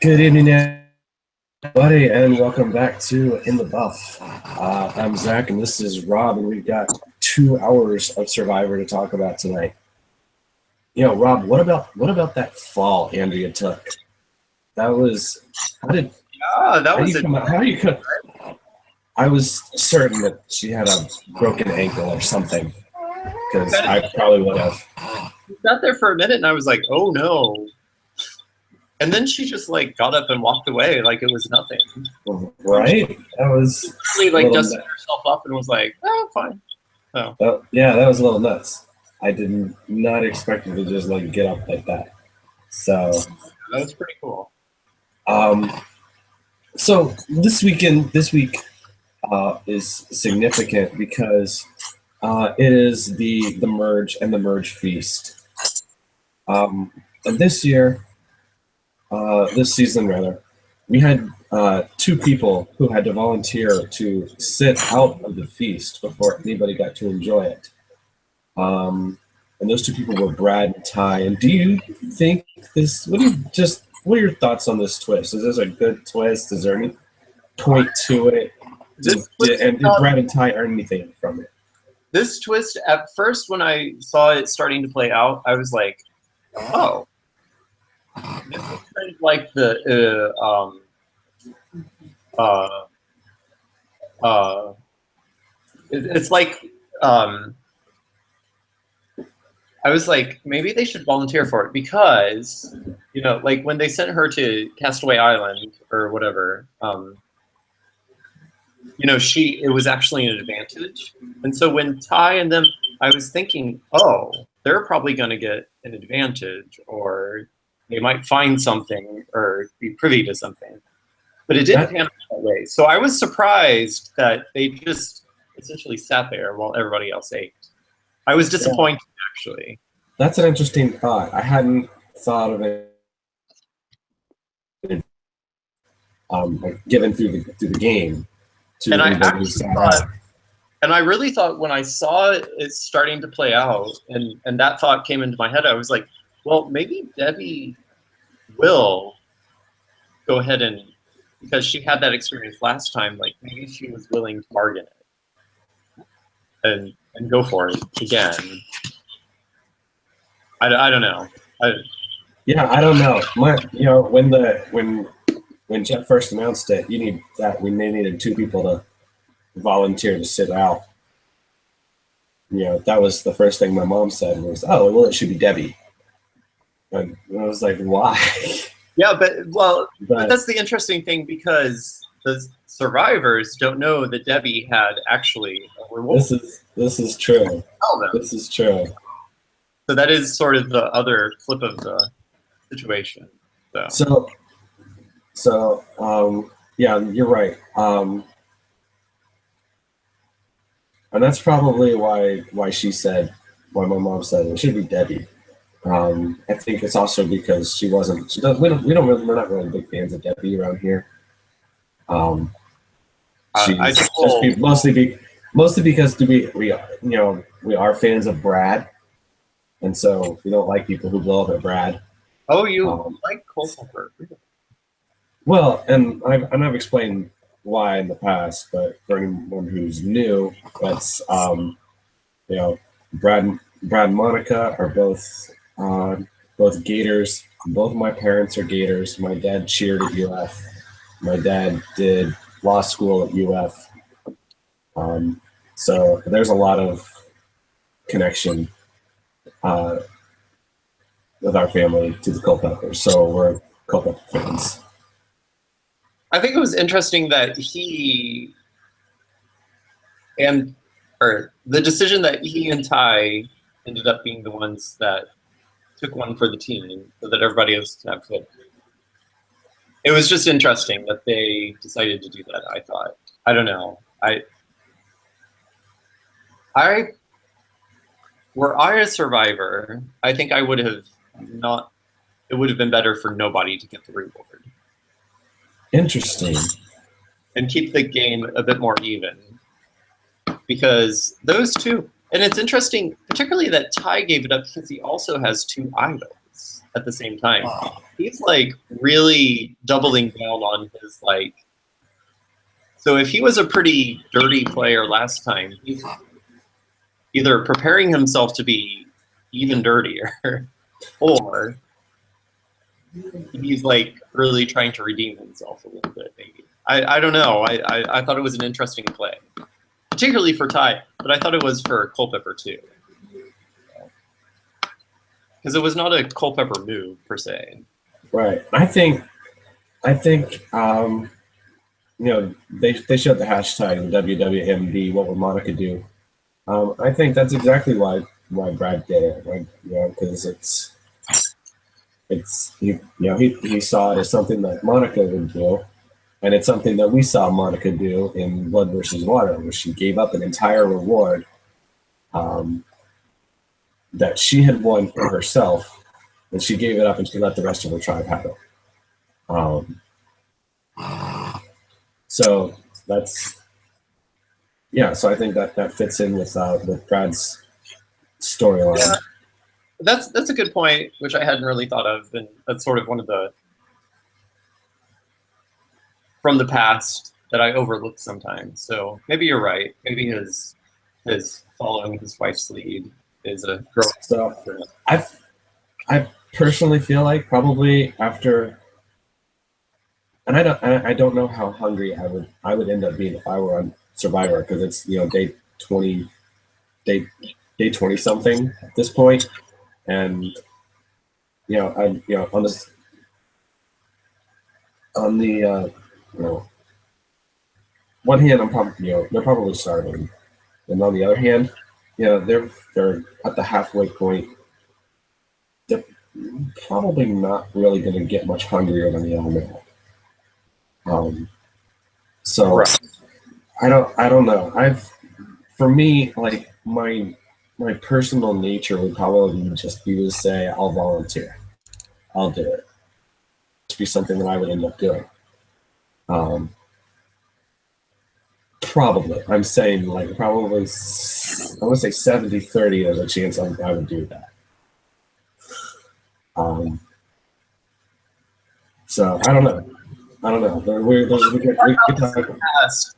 Good evening, everybody, and welcome back to In the Buff. I'm Zach, and this is Rob, and we've got 2 hours of Survivor to talk about tonight. Rob, what about that fall Andrea took? That was how do you come? I was certain that she had a broken ankle or something, because I probably would have. Sat there for a minute, and I was like, "Oh no." And then she just got up and walked away like it was nothing. Right? That was she really dusted herself up and was like, "Oh, fine." Oh. Yeah, that was a little nuts. I did not expect her to just get up like that. So that was pretty cool. So this week is significant because it is the merge and the merge feast. And this season rather, we had two people who had to volunteer to sit out of the feast before anybody got to enjoy it. And those two people were Brad and Ty. And do you think this? What are your thoughts on this twist? Is this a good twist? Is there any point to it? Did Brad and Ty earn anything from it? This twist, at first, when I saw it starting to play out, I was like, "Oh, this is kind of like it's like." I was like, maybe they should volunteer for it because, when they sent her to Castaway Island or whatever, it was actually an advantage. And so when Ty and them, I was thinking, oh, they're probably going to get an advantage, or they might find something or be privy to something. But it didn't pan out that way. So I was surprised that they just essentially sat there while everybody else ate. I was disappointed, actually. That's an interesting thought. I hadn't thought of it given through the game. And I really thought when I saw it starting to play out, and that thought came into my head, I was like, well, maybe Debbie will go ahead and, because she had that experience last time, maybe she was willing to bargain it and go for it again. I don't know. I don't know. When Jeff first announced it, they needed two people to volunteer to sit out. That was the first thing my mom said was, "Oh, well, it should be Debbie." And I was like, "Why?" Yeah, but that's the interesting thing, because the survivors don't know that Debbie had actually a reward. This is true. This is true. So that is sort of the other flip of the situation. So yeah, you're right. And that's probably why my mom said it should be Debbie. I think it's also because we're not really big fans of Debbie around here. Mostly because we are fans of Brad, and so we don't like people who blow up at Brad. Oh, you like Culpepper? Well, and I've explained why in the past, but for anyone who's new, that's Brad and Monica are both Gators. Both of my parents are Gators. My dad cheered at UF. My dad did law school at UF. So there's a lot of connection with our family to the Culpeppers. So we're Culpepper fans. I think it was interesting that the decision that he and Ty ended up being the ones that took one for the team so that everybody else could have fit. It was just interesting that they decided to do that, I thought. I don't know. Were I a survivor, I think I would have not, it would have been better for nobody to get the reward. Interesting. And keep the game a bit more even. Because those two, and it's interesting, particularly that Ty gave it up because he also has two idols. sports at the same time. He's like really doubling down on his like. So if he was a pretty dirty player last time, he's either preparing himself to be even dirtier, or he's like really trying to redeem himself a little bit. Maybe I don't know. I thought it was an interesting play, particularly for Ty, but I thought it was for Culpepper too. Because it was not a Culpepper move per se. Right. I think they showed the hashtag WWMD. What would Monica do? I think that's exactly why Brad did it. Like, because he saw it as something that Monica would do, and it's something that we saw Monica do in Blood versus Water, where she gave up an entire reward that she had won for herself, and she gave it up and she let the rest of her tribe have it. So that's so I think that fits in with Brad's storyline. Yeah, that's a good point, which I hadn't really thought of, and that's sort of one of the from the past that I overlook sometimes. So maybe you're right. Maybe his following his wife's lead is a girl. So I personally feel like probably after, and I don't know how hungry I would end up being if I were on Survivor, because it's day 20 something at this point, and on the one hand I'm probably they're probably starving, and on the other hand, they're at the halfway point. They're probably not really going to get much hungrier than the other man. So Right. I don't know. For me, like my personal nature would probably just be to say I'll volunteer. I'll do it. It'd be something that I would end up doing. Probably. I'm saying like probably I would say 70-30 there's a chance I would do that. So I don't know.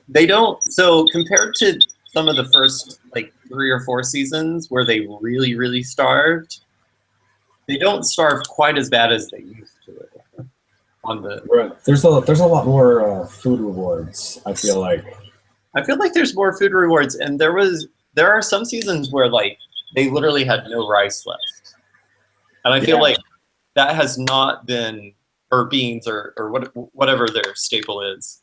They don't. So compared to some of the first like 3 or 4 seasons where they really, really starved, they don't starve quite as bad as they used to. Right. There's a lot more food rewards. I feel like there's more food rewards, and there are some seasons where like they literally had no rice left, and I feel like that has not been, or beans or whatever their staple is.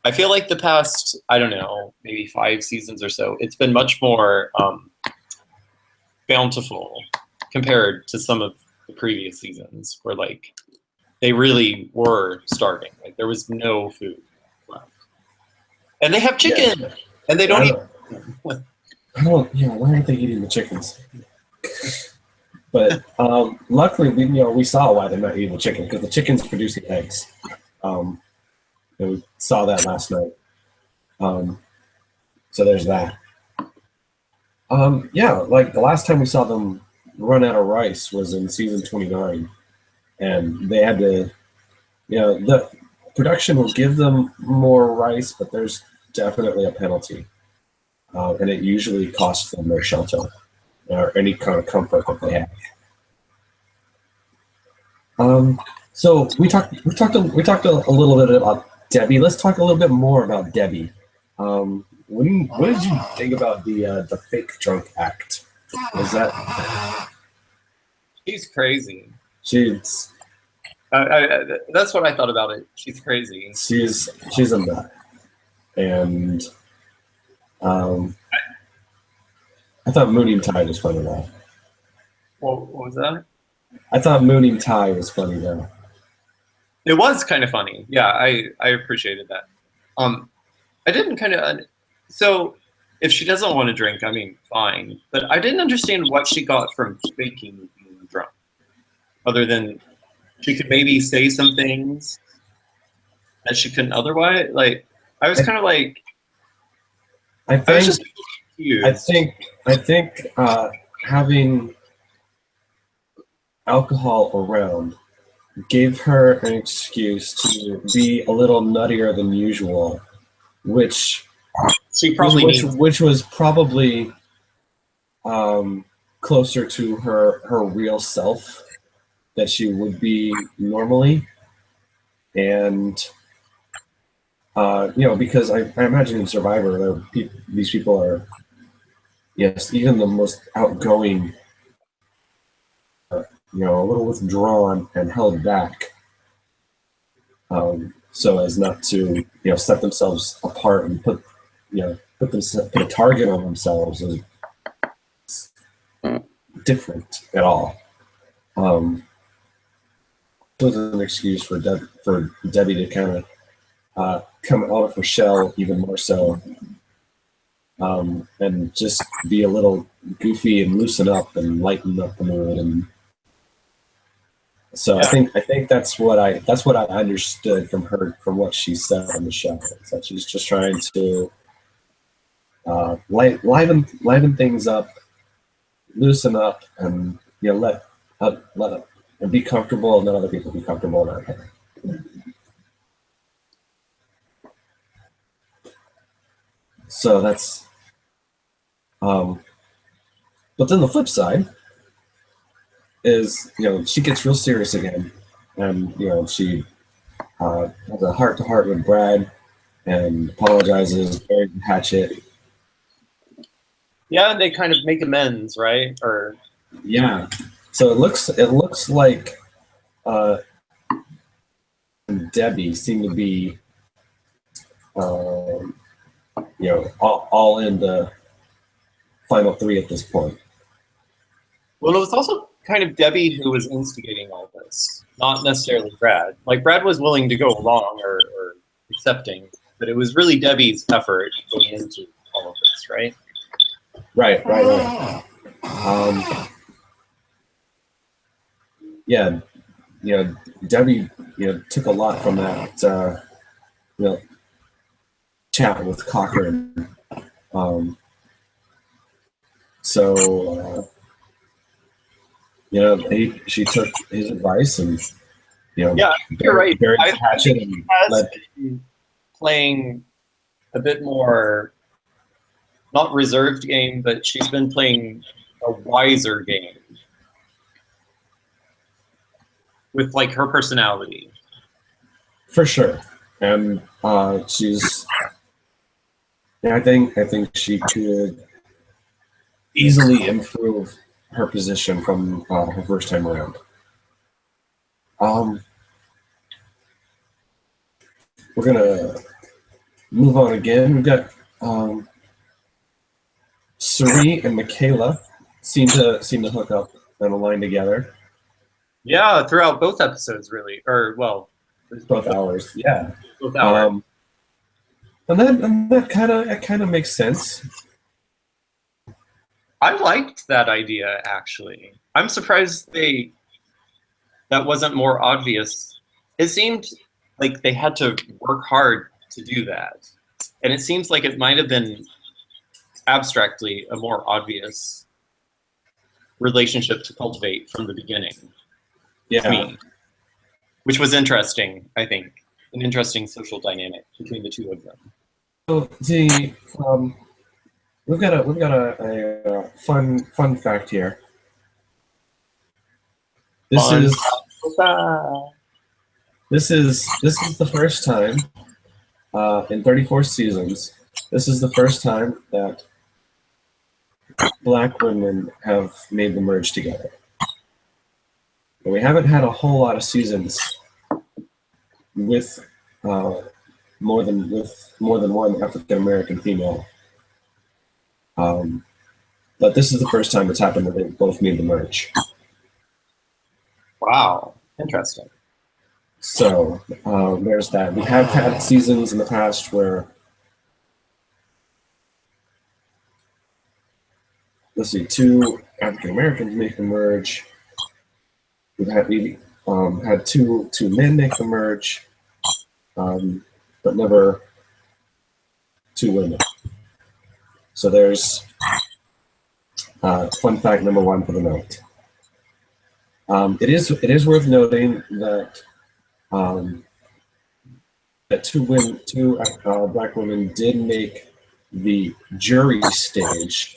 I feel like the past, I don't know, maybe 5 seasons or so, it's been much more bountiful compared to some of the previous seasons where like they really were starving. Like there was no food left. And they have chicken, and they don't eat. Why aren't they eating the chickens? But luckily, we saw why they're not eating the chicken, because the chicken's producing eggs. And we saw that last night. So there's that. Like the last time we saw them run out of rice was in season 29, and they had to, the production will give them more rice, but there's definitely a penalty, and it usually costs them their shelter or any kind of comfort that they have. So we talked a little bit about Debbie. Let's talk a little bit more about Debbie. What did you think about the fake drunk act? Was that? She's crazy. She's. That's what I thought about it. She's crazy. She's a nut, and I thought Mooning Ty was funny though. What was that? I thought Mooning Ty was funny though. It was kind of funny. Yeah, I appreciated that. I didn't kind of. So if she doesn't want to drink, I mean, fine. But I didn't understand what she got from faking being drunk, other than she could maybe say some things that she couldn't otherwise. Like, I was kind of like, I was just confused. think having alcohol around gave her an excuse to be a little nuttier than usual, which She probably needs. which was probably closer to her real self that she would be normally. And because I imagine in Survivor, these people are, yes, even the most outgoing, a little withdrawn and held back, so as not to, set themselves apart and put a target on themselves as different at all. It was an excuse for Debbie to kind of come out of her shell even more so, and just be a little goofy and loosen up and lighten up the mood. And so Yeah. I think that's what I understood from her, from what she said on the show. Is that she's just trying to liven things up, loosen up, and let up and be comfortable, and let other people be comfortable around her. So that's, but then the flip side is, she gets real serious again, and she has a heart-to-heart with Brad and apologizes, buries the hatchet. Yeah, they kind of make amends, right? Or Yeah. So it looks like Debbie seemed to be, all in the final three at this point. well, it was also kind of Debbie who was instigating all this, not necessarily Brad. Like Brad was willing to go along or accepting, but it was really Debbie's effort going into all of this, right? Right. Yeah, Debbie, took a lot from that, chat with Cochran. So, she took his advice and, Yeah, you're right. buried I the hatchet think and he has been playing a bit more, not reserved game, but she's been playing a wiser game with like her personality. for sure. And she's, I think she could easily improve her position from her first time around. We're gonna move on again. We've got Suri and Michaela seem to hook up and align together. Yeah, throughout both episodes, really, or well, Both hours, yeah. both hours. And that kind of makes sense. I liked that idea actually. I'm surprised that wasn't more obvious. It seemed like they had to work hard to do that, and it seems like it might have been abstractly a more obvious relationship to cultivate from the beginning. Yeah. To me, which was interesting. I think an interesting social dynamic between the two of them. So we've got a fun fact here. This is the first time in 34 seasons. This is the first time that Black women have made the merge together. And we haven't had a whole lot of seasons with more than one African American female. But this is the first time it's happened that they both made the merge. Wow, interesting. So there's that. We have had seasons in the past where, let's see, two African Americans make the merge. We've had two men make the merge, but never two women. So there's fun fact number one for the night. It is worth noting that that two black women did make the jury stage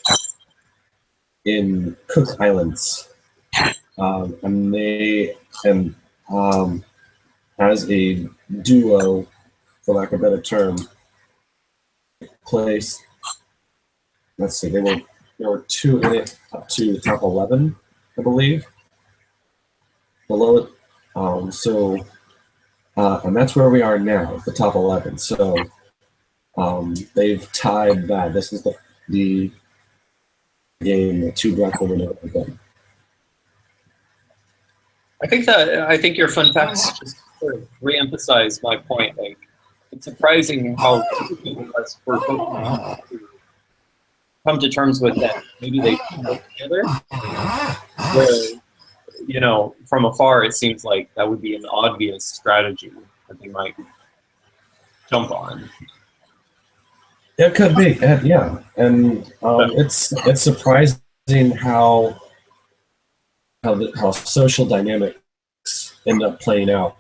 in Cook Islands, and they as a duo, for lack of a better term, place. Let's see, there were two in it up to the top 11, I believe. Below it, and that's where we are now, the top 11. So they've tied that. This is the game that two black women have done. I think your fun facts just sort of re-emphasize my point. Like, it's surprising how people were both to come to terms with that. Maybe they work together. Where, you know, from afar, it seems like that would be an obvious strategy that they might jump on. It could be, yeah, and it's surprising how social dynamics end up playing out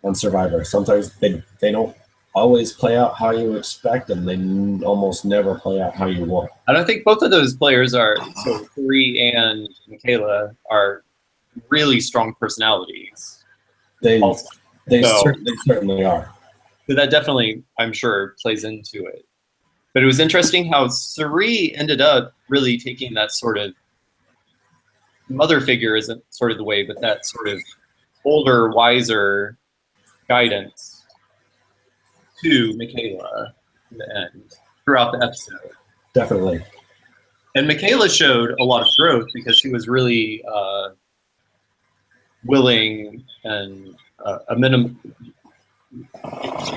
on Survivor. Sometimes they don't always play out how you expect, and they almost never play out how you want. And I think both of those players are, so Cirie and Michaela, are really strong personalities. They certainly are. So that definitely, I'm sure, plays into it. But it was interesting how Cirie ended up really taking that sort of mother figure isn't sort of the way, but that sort of older, wiser guidance to Michaela in the end throughout the episode. Definitely. And Michaela showed a lot of growth because she was really willing and a minimum. She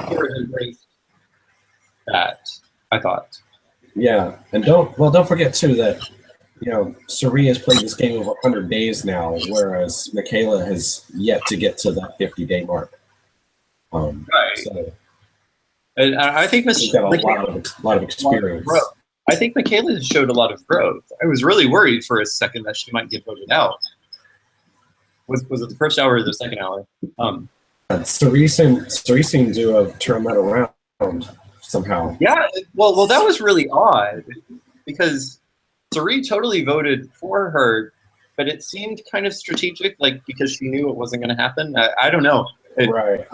sort of embraced that, I thought. Yeah, and don't forget too that, you know, Cirie has played this game over 100 days now, whereas Michaela has yet to get to that 50-day mark. Right. So and I think she's got a lot of experience. I think Michaela showed a lot of growth. I was really worried for a second that she might get voted out. Was it the first hour or the second hour? Cirie seemed to have turned that around somehow. Yeah, well, that was really odd because Cirie totally voted for her, but it seemed kind of strategic, like because she knew it wasn't going to happen. I don't know. Right.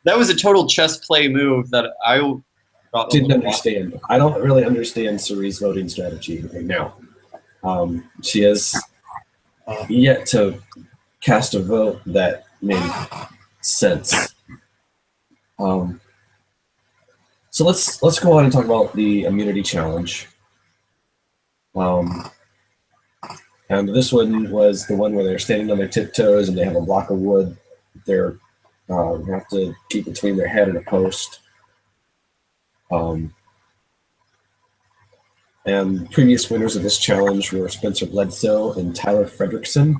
That was a total chess play move that I didn't understand. I don't really understand Cirie's voting strategy right now. She has yet to cast a vote that made sense. So let's go on and talk about the immunity challenge. And this one was the one where they're standing on their tiptoes and they have a block of wood. They're have to keep between their head and a post. And previous winners of this challenge were Spencer Bledsoe and Tyler Fredrickson.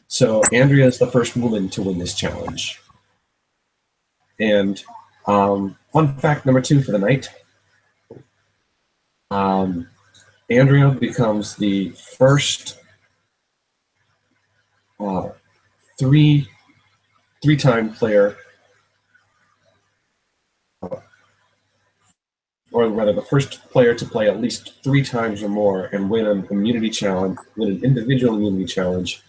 So Andrea is the first woman to win this challenge. And fun fact number 2 for the night. Andrea becomes the first three-time player, or rather the first player to play at least 3 times or more and win an immunity challenge, win an individual immunity challenge.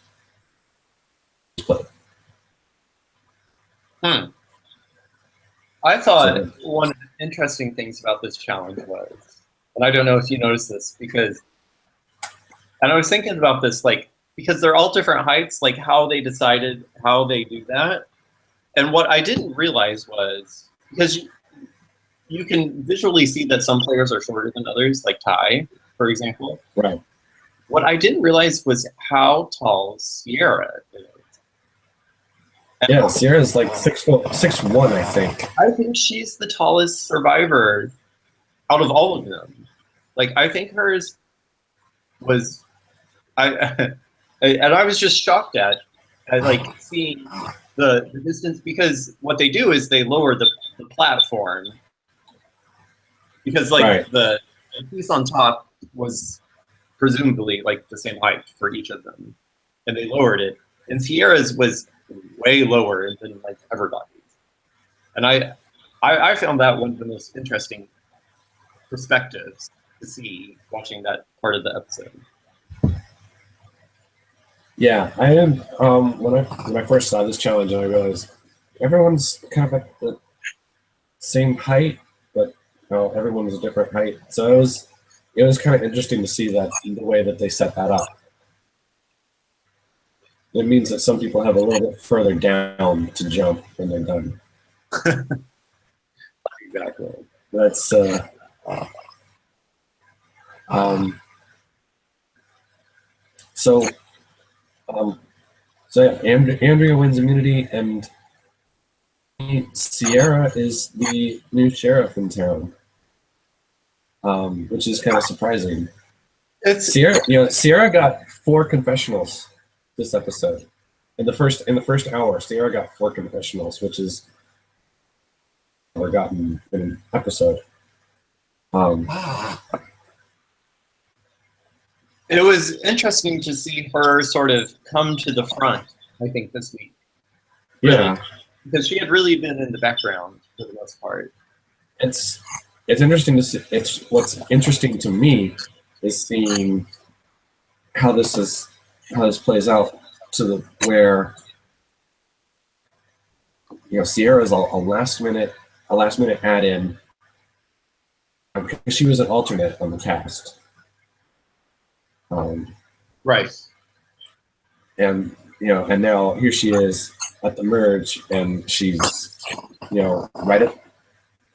I thought one of the interesting things about this challenge was, and I don't know if you noticed this, and I was thinking about this, like, because they're all different heights, like how they decided how they do that. And what I didn't realize was, because you can visually see that some players are shorter than others, like Ty, for example. Right. What I didn't realize was how tall Sierra is. Yeah, Sierra's like 6'1", I think. I think she's the tallest survivor out of all of them. Like, I think hers was, and I was just shocked at like seeing the distance, because what they do is they lower the platform, because like the piece on top was presumably like the same height for each of them, and they lowered it. And Sierra's was way lower than like Everybody's, and I found that one of the most interesting perspectives to see watching that part of the episode. Yeah, I am. When I first saw this challenge, I realized everyone's kind of at the same height, but everyone's a different height. So it was kind of interesting to see that the way that they set that up. It means that some people have a little bit further down to jump when they're done. Exactly. That's so. So yeah, Andrea wins immunity, and Sierra is the new sheriff in town, which is kind of surprising. Sierra got 4 confessionals this episode. In the first hour, Sierra got 4 confessionals, which is never gotten in an episode. It was interesting to see her sort of come to the front, I think, this week. Really. Yeah. Because she had really been in the background for the most part. It's interesting to see. What's interesting to me is seeing how this plays out to the where Sierra's a last minute add in because she was an alternate on the cast. Right. And and now here she is at the merge, and she's right at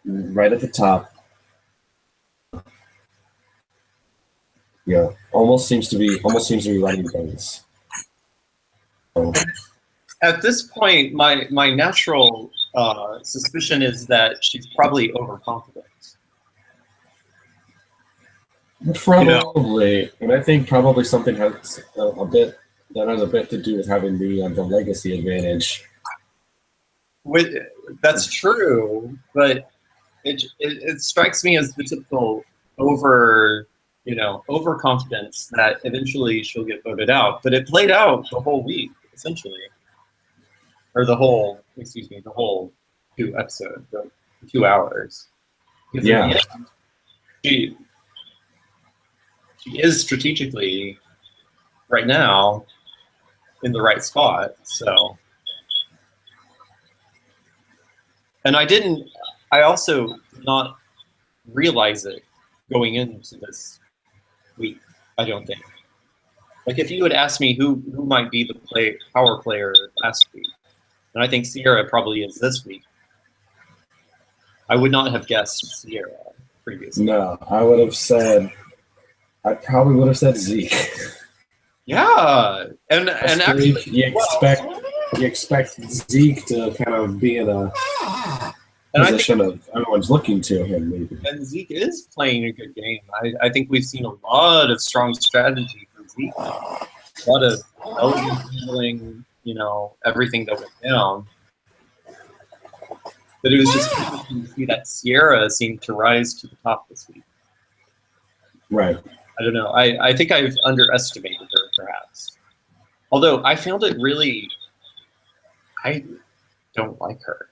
the top. Almost seems to be running things. So, at this point, my natural suspicion is that she's probably overconfident. Probably, and I think probably something has a bit to do with having the legacy advantage. That's true, but it strikes me as the typical overconfidence that eventually she'll get voted out. But it played out the whole week, essentially, or the whole 2 episodes, the 2 hours. Because yeah, she is strategically right now in the right spot. So, and I also did not realize it going into this week. I don't think. Like, if you had asked me who might be the power player last week, and I think Sierra probably is this week, I would not have guessed Sierra previously. No, I probably would have said Zeke. Yeah, and actually, you expect Zeke to kind of be in a position of everyone's looking to him, maybe. And Zeke is playing a good game. I think we've seen a lot of strong strategy from Zeke. A lot of elegant handling, everything that went down. But it was just interesting to see that Sierra seemed to rise to the top this week. Right. I don't know. I think I've underestimated her, perhaps. Although I found it really... I don't like her.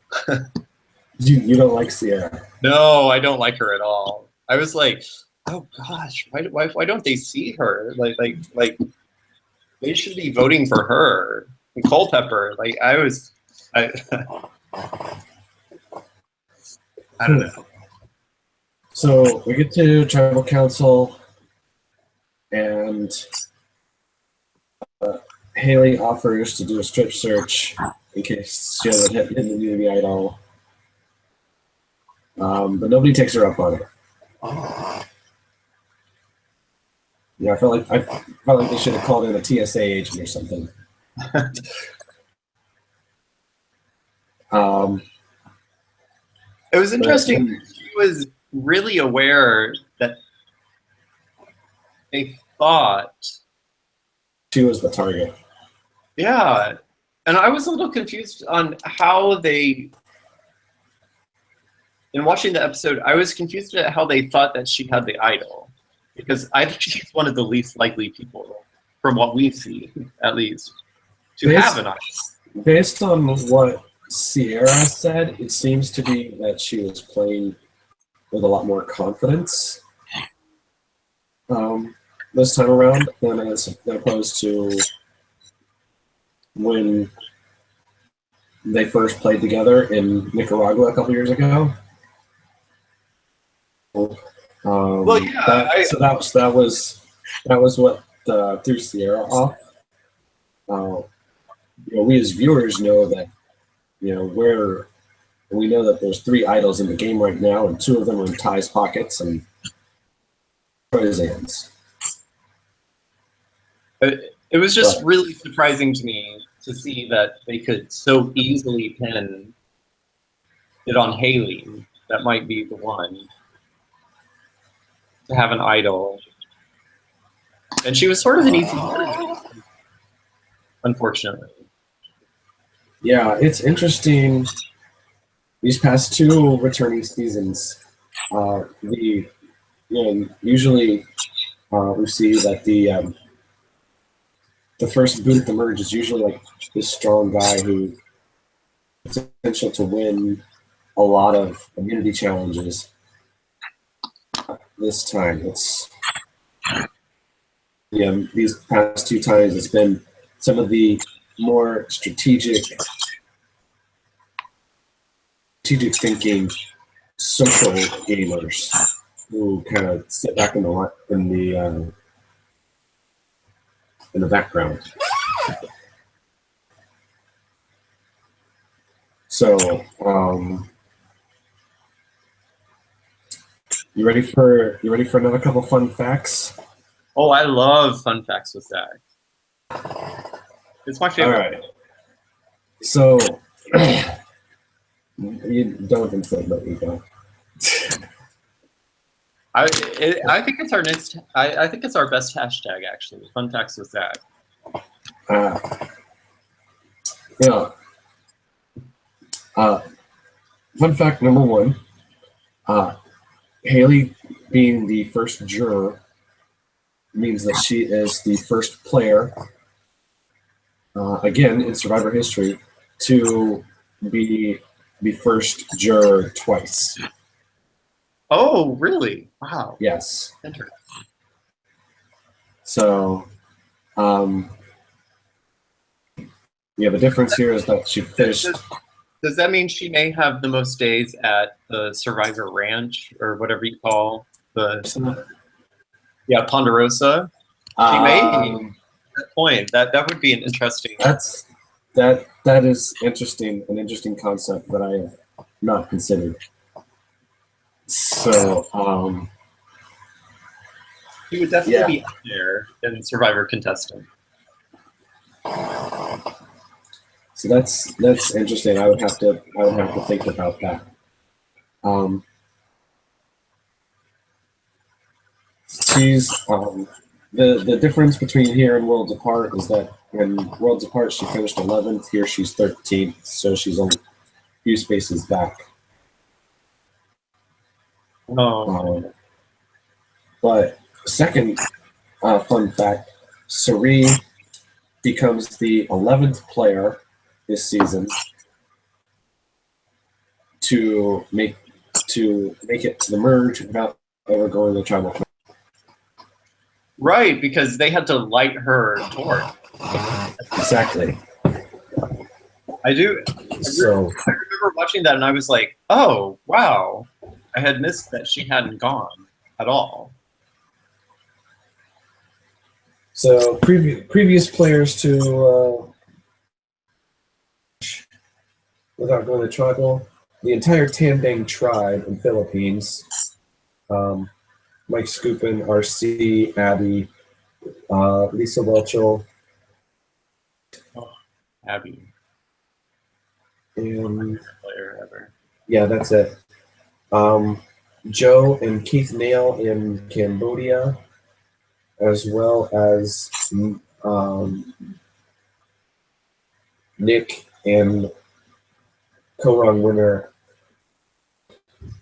You don't like Sierra? No, I don't like her at all. I was like, oh gosh, why don't they see her? Like they should be voting for her. And Culpepper, I don't know. So we get to tribal council, and Haley offers to do a strip search in case she hasn't hit the immunity idol. But nobody takes her up on it. Yeah, I felt like they should have called in a TSA agent or something. It was interesting. She was really aware that they thought she was the target. Yeah, and I was a little confused on how they. In watching the episode, I was confused at how they thought that she had the idol. because I think she's one of the least likely people, from what we see, at least, to have an idol. Based on what Sierra said, it seems to be that she was playing with a lot more confidence this time around than as opposed to when they first played together in Nicaragua a couple years ago. Well, yeah, that was what threw Sierra off. We as viewers know that we know that there's 3 idols in the game right now, and 2 of them are in Ty's pockets and Troy's hands. It was just really surprising to me to see that they could so easily pin it on Haley. That might be the one to have an idol. And she was sort of an easy target, unfortunately. Yeah, it's interesting. These past 2 returning seasons, usually we see that the first boot at the merge is usually like this strong guy who has potential to win a lot of immunity challenges. This time, these past 2 times, it's been some of the more strategic thinking social gamers who kind of sit back in the background. So, you ready for another couple fun facts? Oh, I love fun facts with Zach. It's my favorite. All right. So, you don't think so, but you go. I think it's our next. I think it's our best hashtag, actually. Fun facts with Zach. Fun fact number 1: Haley being the first juror means that she is the first player, again in Survivor history, to be the first juror twice. Oh, really? Wow. Yes. Interesting. So, the difference here is that she finished. Does that mean she may have the most days at the Survivor Ranch or whatever you call the? Yeah, Ponderosa. She may be at that point. That would be an interesting. That is interesting. An interesting concept that I have not considered. So, She would definitely be up there in Survivor contestant. So that's interesting. I would have to think about that. She's the difference between here and Worlds Apart is that in Worlds Apart she finished 11th. Here she's 13th, so she's only a few spaces back. Oh. But second fun fact: Cirie becomes the 11th player this season to make it to the merge without ever going to tribal council. Right, because they had to light her torch. Exactly. I do. So I remember watching that, and I was like, "Oh, wow! I had missed that she hadn't gone at all." So previous players to without going to tribal, the entire Tambang tribe in Philippines. Mike Skupin, RC, Abby, Lisa Welchel, Abby, and player ever. Yeah, that's it. Joe and Keith Nail in Cambodia, as well as Nick and co-run winner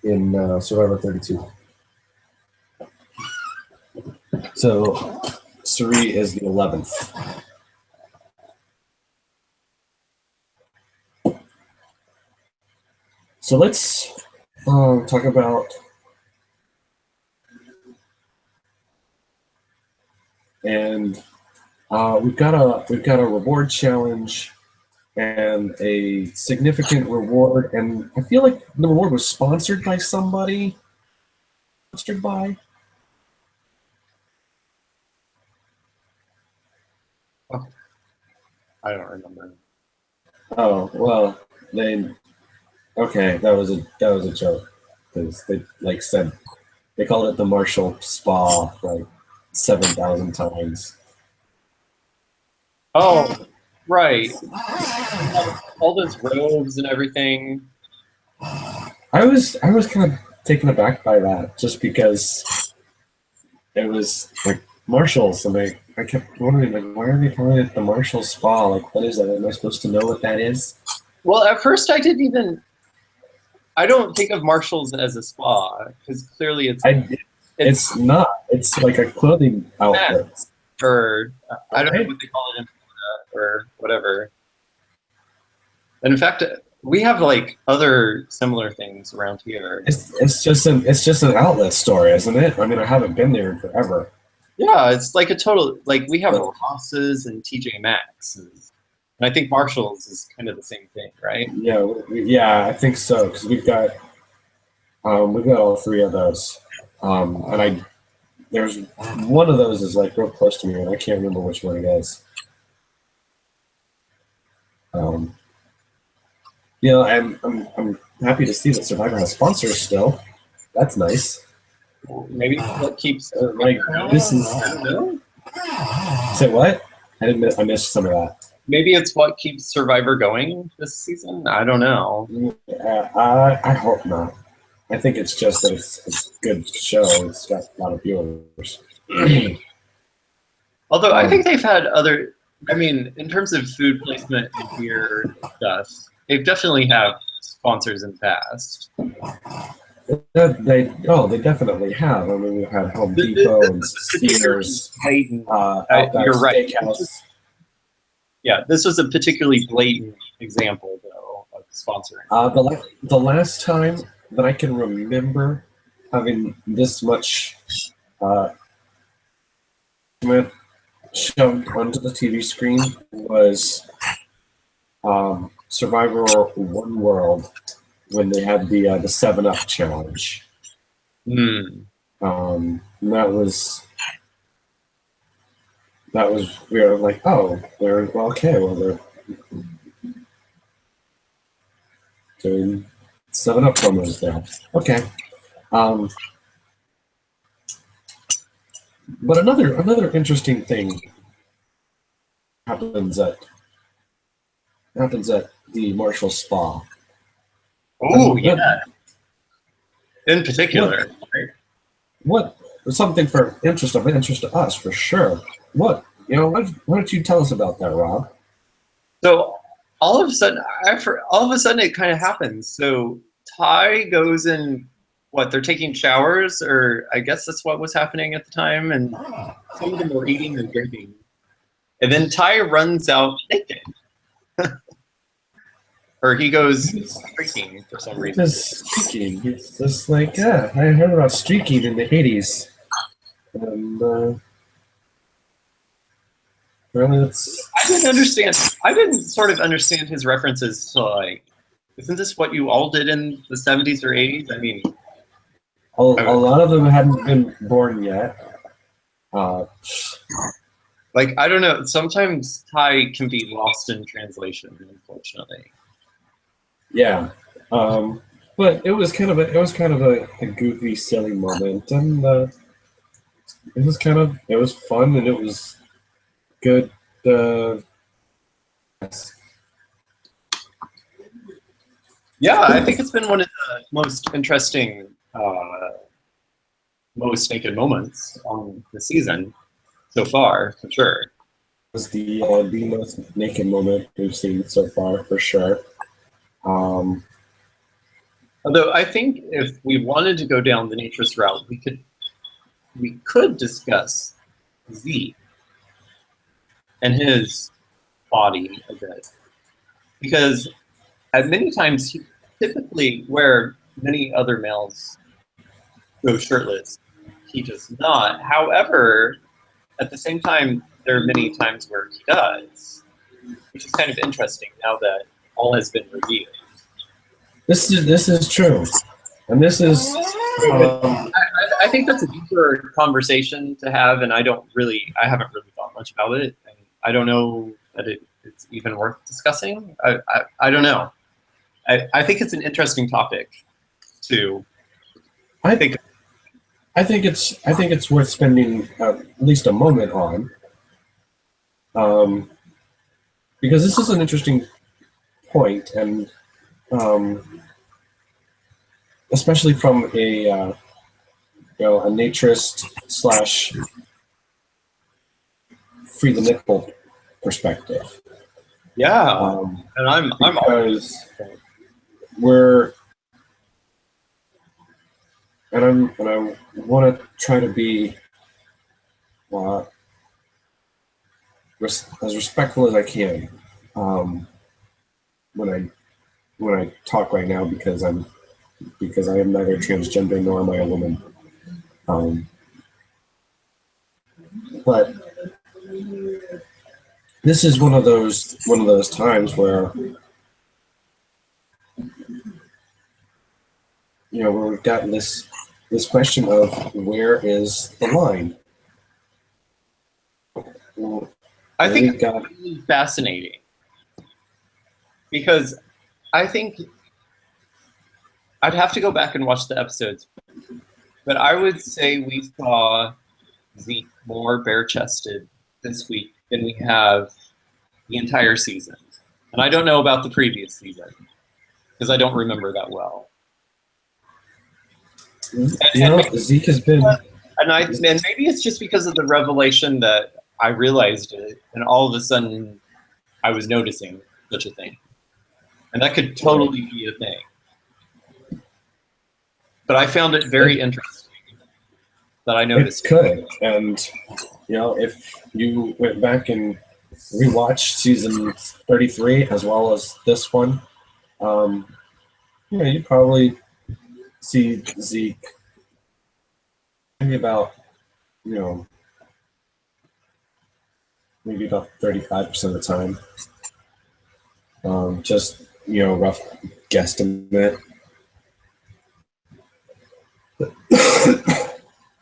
in Survivor 32. So Suri is the 11th. So let's talk about and we've got a reward challenge and a significant reward, and I feel like the reward was sponsored by somebody. Sponsored by? I don't remember. Oh well, they okay. That was a joke because they like said they called it the Marshall Spa like 7,000 times. Oh, right. All those robes and everything. I was kind of taken aback by that just because it was like Marshalls, and I kept wondering like why are they calling it the Marshall Spa? Like what is that? Am I supposed to know what that is? Well, at first I don't think of Marshalls as a spa because clearly It's not. It's like a clothing outlet. or I don't know Right? what they call it in Florida or whatever. And in fact, we have like other similar things around here. It's just an outlet store, isn't it? I mean, I haven't been there in forever. Yeah, it's like a total like we have Ross's and TJ Maxx's, and I think Marshalls is kind of the same thing, right? Yeah, yeah, I think so because we've got all three of those, and there's one of those is like real close to me, and I can't remember which one it is. I'm happy to see that Survivor has sponsors still. That's nice. Maybe what keeps Like this is. I don't know. Say what? I missed some of that. Maybe it's what keeps Survivor going this season. I don't know. I hope not. I think it's just that it's a good show. It's got a lot of viewers. Although I think they've had other. I mean, in terms of food placement and beer stuff, they've definitely have sponsors in the past. They definitely have. I mean, we've had Home Depot and Sears, Outback You're right. Steakhouse. Yeah, this was a particularly blatant example, though, of sponsoring. The last time that I can remember having this much shoved onto the TV screen was Survivor One World when they had the 7-Up challenge. Mm. That was we were like, oh, they're well, okay, well they're doing 7-Up promos there. Okay. But another interesting thing happens at the Marshall Spa. Oh yeah. In particular, What something of interest to us for sure. Why don't you tell us about that, Rob? So all of a sudden it kind of happens. So Ty goes in. What, they're taking showers, or I guess that's what was happening at the time, and some of them were eating and drinking. And then Ty runs out naked. Or he goes streaking for some reason. Streaking. He's just like, yeah, I heard about streaking in the 80s. And really I didn't sort of understand his references to like, isn't this what you all did in the 70s or 80s? I mean, a lot of them hadn't been born yet. Like, I don't know. Sometimes Thai can be lost in translation, unfortunately. Yeah, but it was kind of a goofy, silly moment, and it was fun and it was good. Yeah, I think it's been one of the most interesting, most naked moments on the season so far, for sure. It was the most naked moment we've seen so far, for sure. Although I think if we wanted to go down the Natris route, we could we could discuss Zeke and his body a bit, because at many times he typically, where many other males go shirtless, he does not. However, at the same time, there are many times where he does, which is kind of interesting now that all has been revealed. This is true, and this is. I think that's a deeper conversation to have, and I haven't really thought much about it, and I don't know that it's even worth discussing. I don't know. I think it's an interesting topic to think. I think it's worth spending at least a moment on, because this is an interesting point, and especially from a naturist / free the nipple perspective. Yeah, and I'm because we're and I want to try to be as respectful as I can when I talk right now, because I am neither transgender nor am I a woman. But this is one of those times where where we've got this question of where is the line. I think it's really fascinating, because I think I'd have to go back and watch the episodes, but I would say we saw Zeke more bare-chested this week than we have the entire season. And I don't know about the previous season, because I don't remember that well. Zeke has been... And maybe it's just because of the revelation that I realized it, and all of a sudden I was noticing such a thing. And that could totally be a thing. But I found it very interesting that I noticed. It could. And, if you went back and rewatched season 33 as well as this one, you'd probably see Zeke maybe about 35% of the time. Just rough guesstimate.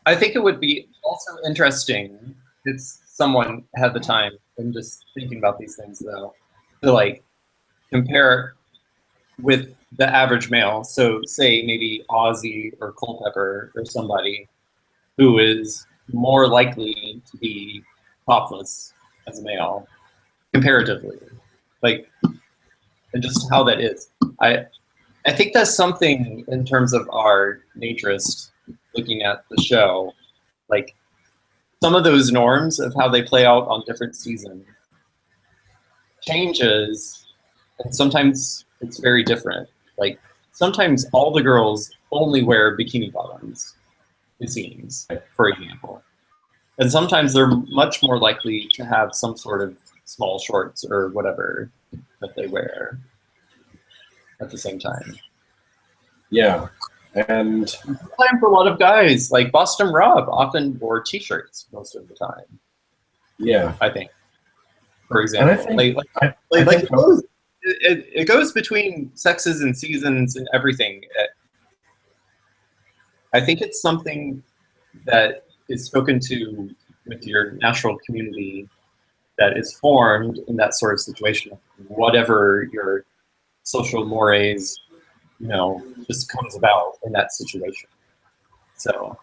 I think it would be also interesting if someone had the time, and just thinking about these things though, to compare with the average male. So say maybe Ozzy or Culpepper or somebody who is more likely to be topless as a male comparatively, and just how that is. I think that's something in terms of our naturist looking at the show, some of those norms of how they play out on different seasons changes, and sometimes it's very different. Sometimes all the girls only wear bikini bottoms, it seems, for example. And sometimes they're much more likely to have some sort of small shorts or whatever that they wear at the same time. Yeah. And time for a lot of guys, like Boston Rob, often wore t-shirts most of the time. Yeah. I think, for example. It goes between sexes and seasons and everything. I think it's something that is spoken to with your natural community that is formed in that sort of situation, whatever your social mores, just comes about in that situation. So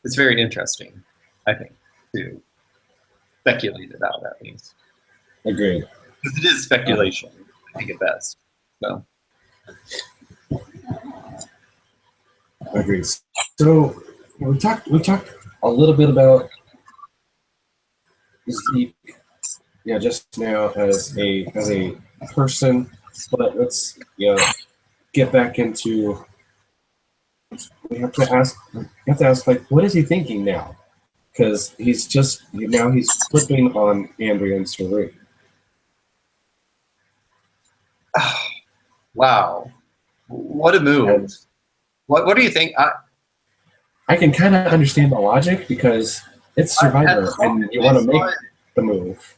it's very interesting, I think, to speculate about, at least. Agreed. Because it is speculation, I think, at best. So. Agreed. So we talked a little bit about Zeke, just now as a person, but let's get back into. We have to ask what is he thinking now? because he's flipping on Andrea and Saru. Wow, what a move! And What do you think? I can kind of understand the logic because it's Survivor and you want to make the move.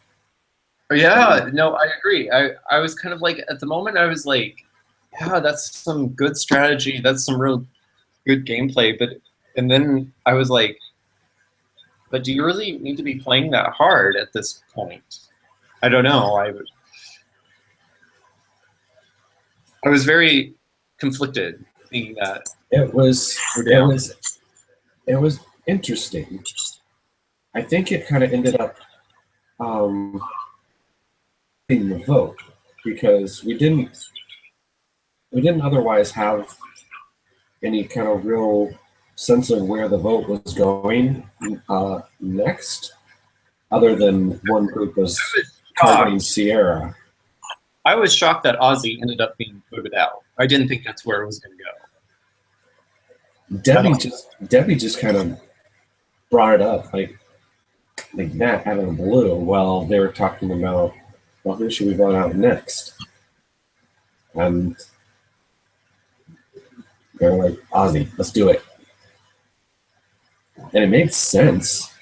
Yeah, no, I agree. I was kind of like, at the moment, I was like, yeah, that's some good strategy. That's some real good gameplay. And then I was like, but do you really need to be playing that hard at this point? I don't know. I was very conflicted seeing that. It was interesting. I think it kind of ended up in the vote because we didn't otherwise have any kind of real sense of where the vote was going next, other than one group was targeting Sierra. I was shocked that Ozzy ended up being voted out. I didn't think that's where it was going to go. Debbie just kind of brought it up like that out of the blue while they were talking about, well, who should we vote out next? And they're like, Ozzy, let's do it. And it made sense.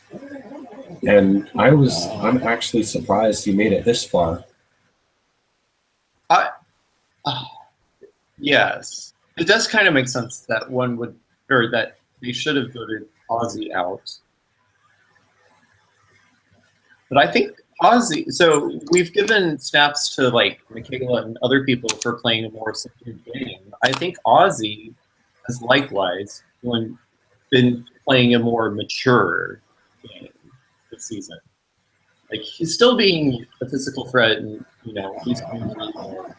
And I'm actually surprised he made it this far. Yes, it does kind of make sense that that they should have voted Ozzy out. But I think Ozzy, so we've given snaps to like Michaela and other people for playing a more subdued game. I think Ozzy has likewise been playing a more mature game this season. Like, he's still being a physical threat, and he's going to need more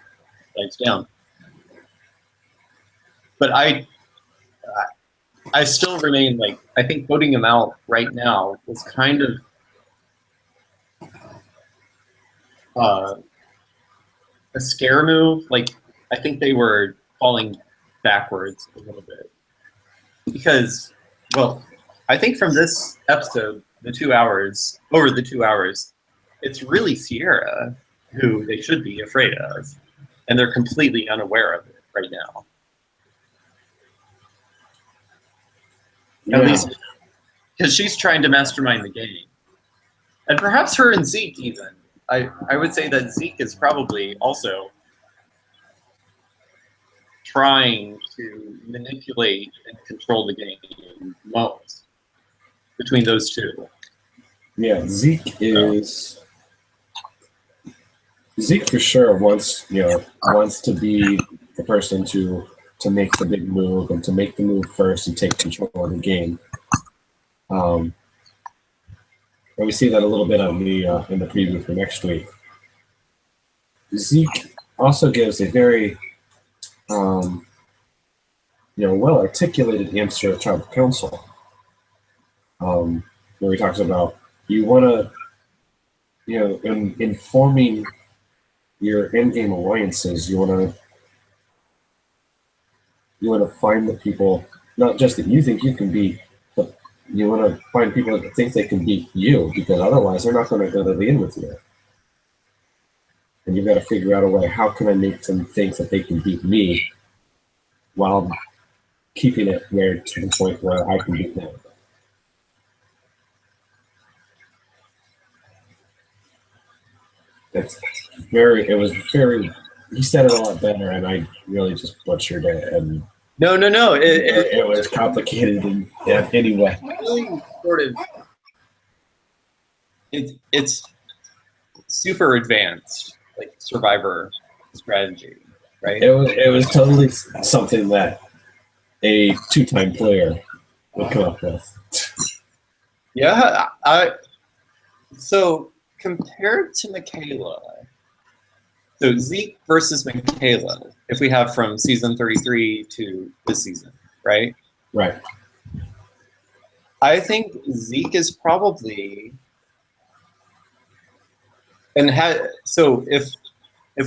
legs down. But I still remain like, I think voting him out right now was kind of a scare move. Like, I think they were falling backwards a little bit because, well, I think from this episode, over the 2 hours, it's really Sierra who they should be afraid of, and they're completely unaware of it right now. Yeah. At least because she's trying to mastermind the game. And perhaps her and Zeke even. I would say that Zeke is probably also trying to manipulate and control the game most between those two. Yeah, Zeke for sure wants to be the person to make the big move and to make the move first and take control of the game. And we see that a little bit on in the preview for next week. Zeke also gives a very well articulated answer at Tribal Council, where he talks about you want to, in forming your in-game alliances, you want to find the people, not just that you think you can beat, but you want to find people that think they can beat you, because otherwise they're not going to go to the end with you. And you've got to figure out a way, how can I make them think that they can beat me while keeping it to the point where I can beat them. He said it a lot better, and I really just butchered it. And No. It was complicated anyway. Really sort of, it's super advanced, like Survivor strategy, right? It was totally something that a two-time player would come up with. Yeah, so compared to Michaela, so Zeke versus Michaela, if we have from season 33 to this season, right? Right. I think Zeke is probably, so if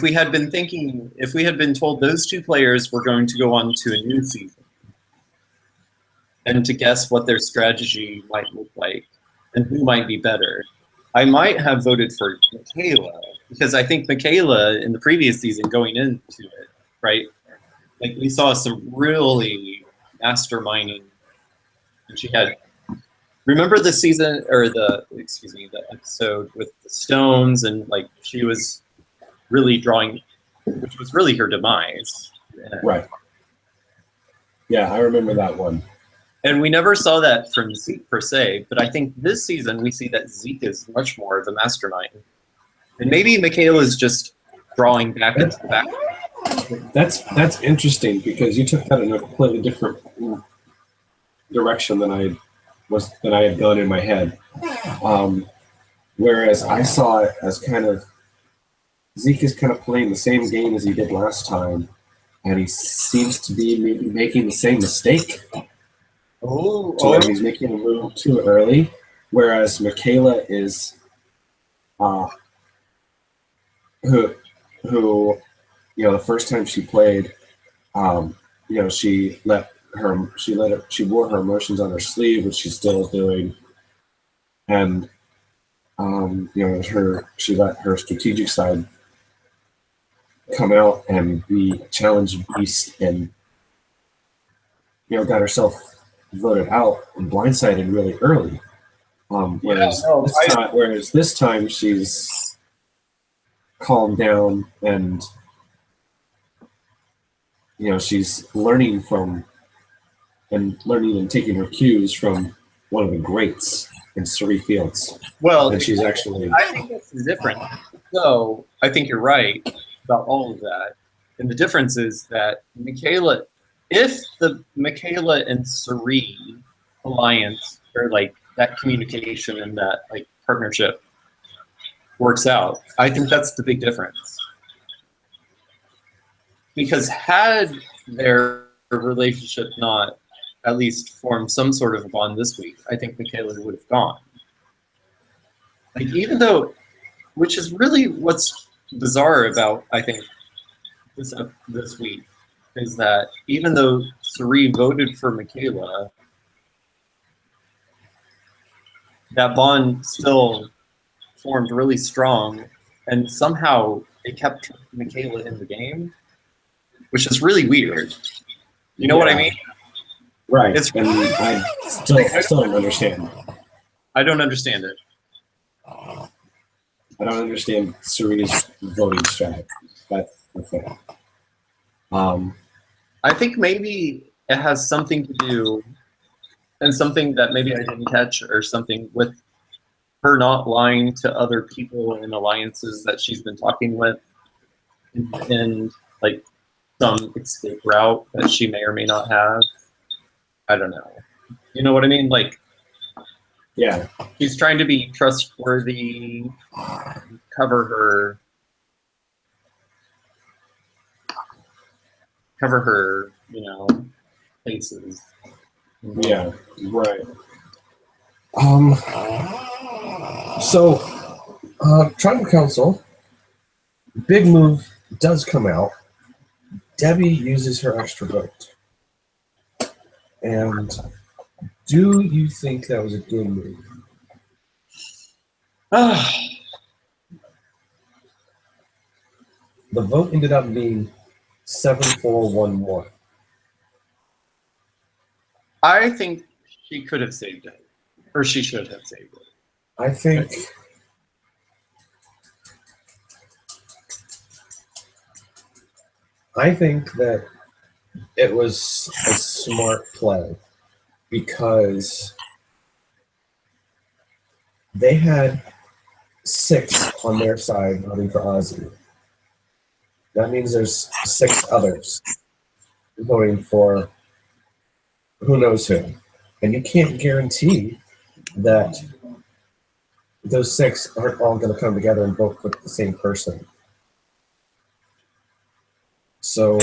we had been told those two players were going to go on to a new season, and to guess what their strategy might look like, and who might be better. I might have voted for Michaela because I think Michaela in the previous season going into it, right? Like we saw some really masterminding, and she had. Remember the season or the episode with the stones, and like she was really drawing, which was really her demise. Right. Yeah, I remember that one. And we never saw that from Zeke per se, but I think this season we see that Zeke is much more of a mastermind. And maybe Michaela is just drawing back into the back. That's interesting because you took that in a completely different direction than I had gone in my head. Whereas I saw it as kind of Zeke is kind of playing the same game as he did last time, and he seems to be maybe making the same mistake. So he's making a move too early, whereas Michaela is, who, the first time she played, she wore her emotions on her sleeve, which she still is doing, and she let her strategic side come out and be a challenge beast, and got herself voted out and blindsided really early. Whereas this time she's calmed down and she's learning and taking her cues from one of the greats in Cirie Fields. Well, and she's actually. I think this is different. So I think you're right about all of that, and the difference is that Michaela. If the Michaela and Cirie alliance or like that communication and that like partnership works out, I think that's the big difference. Because had their relationship not at least formed some sort of bond this week, I think Michaela would have gone. Like even though, which is really what's bizarre about I think this week. Is that even though Cirie voted for Michaela, that bond still formed really strong, and somehow it kept Michaela in the game, which is really weird. You know what I mean? Right. And I still don't understand. I don't understand it. I don't understand Cirie's voting strategy. That's the thing. I think maybe it has something to do, and something that maybe I didn't catch, or something with her not lying to other people in alliances that she's been talking with, and like some escape route that she may or may not have. I don't know. You know what I mean? Like, yeah, she's trying to be trustworthy, cover her, places. Yeah, right. So, Tribal Council, big move does come out. Debbie uses her extra vote. And do you think that was a good move? The vote ended up being 7-4, 1-1. I think she could have saved it, or she should have saved it. I think that it was a smart play because they had 6 on their side voting for Ozzy. That means there's 6 others voting for who knows who. And you can't guarantee that those 6 aren't all going to come together and vote for the same person. So,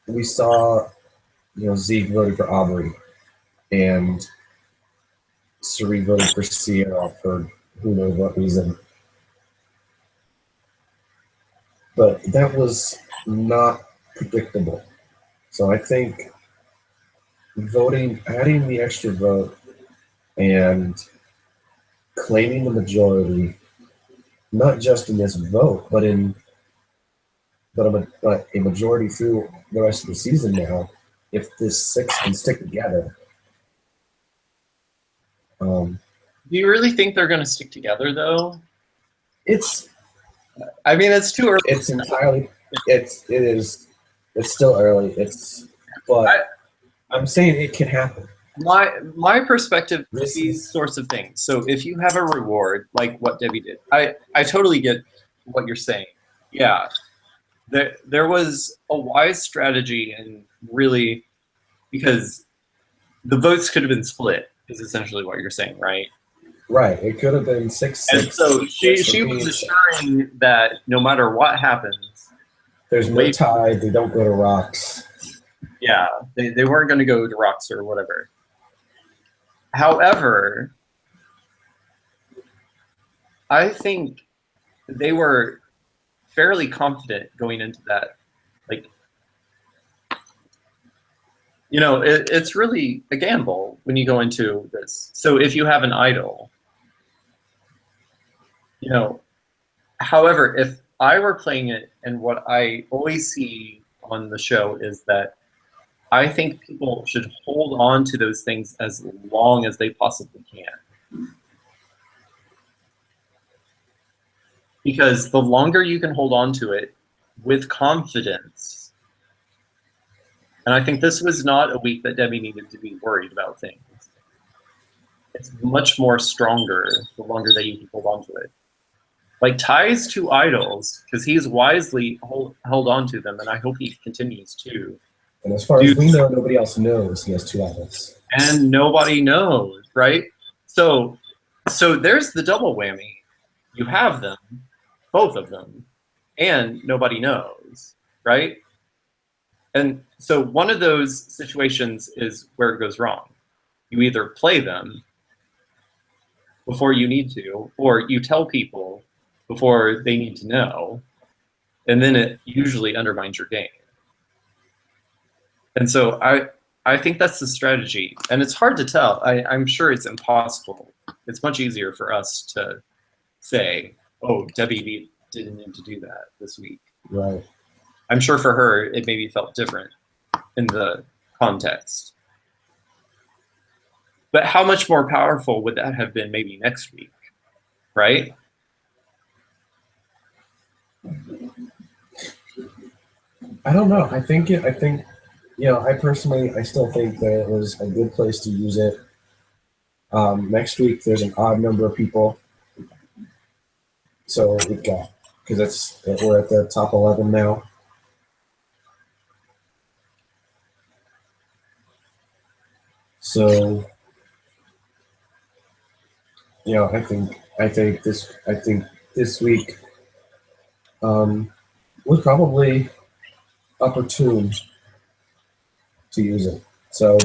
we saw, Zeke voted for Aubrey and Cirie voted for Sierra for who knows what reason. But that was not predictable. So I think voting, adding the extra vote, and claiming the majority, not just in this vote, but a majority through the rest of the season now. If this six can stick together, Do you really think they're going to stick together, though? it's I mean, it's too early. it's entirely it is it's still early. But I'm saying it can happen. My perspective This these is sorts of things. So if you have a reward like what Debbie did, I totally get what you're saying. Yeah, there was a wise strategy, and really, because the votes could have been split is essentially what you're saying, right? right. It could have been 6-6. And so she which was means assuring that no matter what happens, there's no tie. They don't go to rocks. yeah, they weren't going to go to rocks or whatever. However, I think they were fairly confident going into that. Like, you know, it's really a gamble when you go into this. So if you have an idol, you know, however, if I were playing it, and what I always see on the show is that I think people should hold on to those things as long as they possibly can. Because the longer you can hold on to it with confidence, and I think this was not a week that Debbie needed to be worried about things. It's much more stronger the longer that you can hold on to it. Like Ty's two idols, because he's wisely held on to them, and I hope he continues to. And as far as we know, nobody else knows he has two idols. And nobody knows, right? So there's the double whammy. You have them, both of them, and nobody knows, right? And so one of those situations is where it goes wrong. You either play them before you need to, or you tell people before they need to know, and then it usually undermines your game. And so I think that's the strategy. And it's hard to tell. I'm sure it's impossible. It's much easier for us to say, oh, Debbie didn't need to do that this week. Right. I'm sure for her, it maybe felt different in the context. But how much more powerful would that have been maybe next week, right? I don't know. I think, I personally, I still think that it was a good place to use it. Next week, there's an odd number of people. So we've got, because we're at the top 11 now. So, I think this week was probably opportune to use it. So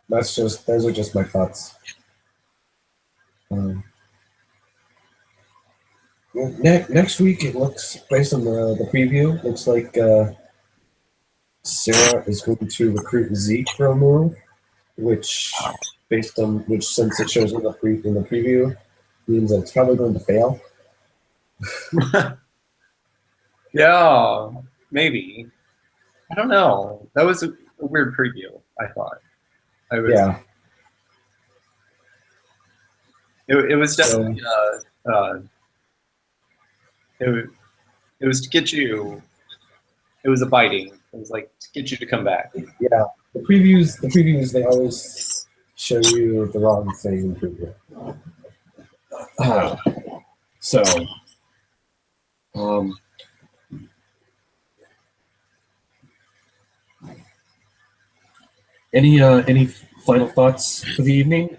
those are just my thoughts. Next week, it looks, based on the preview, looks like Sarah is going to recruit Zeke for a move, which since it shows in the preview, means that it's probably going to fail. Yeah, maybe. I don't know. That was a weird preview, I thought. Yeah. It was definitely it was to get you. It was a biting. It was like to get you to come back. Yeah, the previews, they always show you the wrong thing in preview. So, any final thoughts for the evening?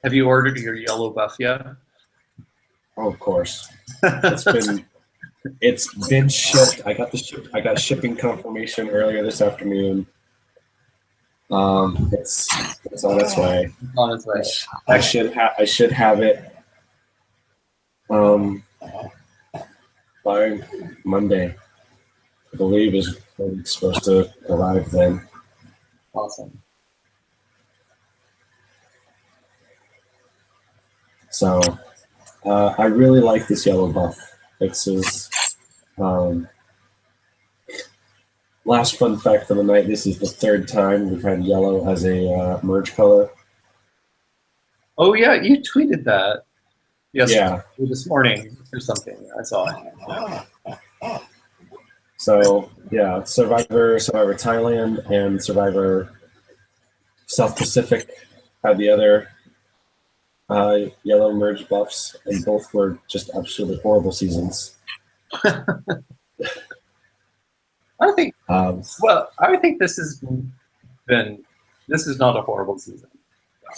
Have you ordered your yellow buff yet? Oh, of course. It's been shipped. I got shipping confirmation earlier this afternoon. It's on its way. On its way. I should have it by Monday. I believe, is when it's supposed to arrive then. Awesome. So I really like this yellow buff. It's his last fun fact for the night. This is the third time we've had yellow as a merge color. Oh yeah, you tweeted that. Yes. Yeah. This morning or something. I saw it. So yeah, Survivor Thailand, and Survivor South Pacific had the other yellow merge buffs, and both were just absolutely horrible seasons. I think. Well, I think this has been. This is not a horrible season.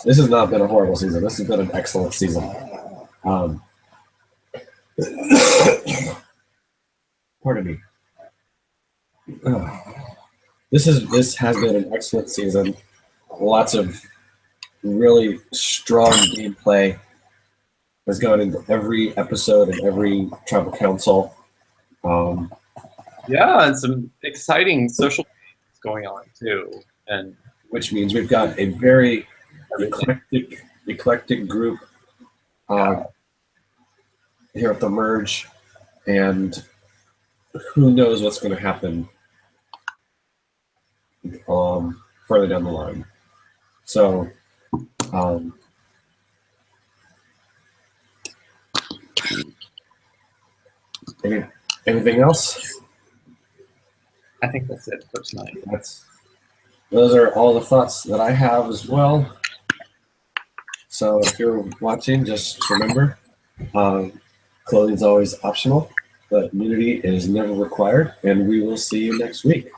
This has not been a horrible season. This has been an excellent season. Pardon me. This has been an excellent season. Lots of really strong gameplay has gone into every episode and every tribal council. Yeah, and some exciting social things going on too, and which means we've got a very eclectic group here at the merge, and who knows what's going to happen further down the line. So anything else? I think that's it for tonight. Those are all the thoughts that I have as well. So if you're watching, just remember, clothing is always optional, but immunity is never required, and we will see you next week.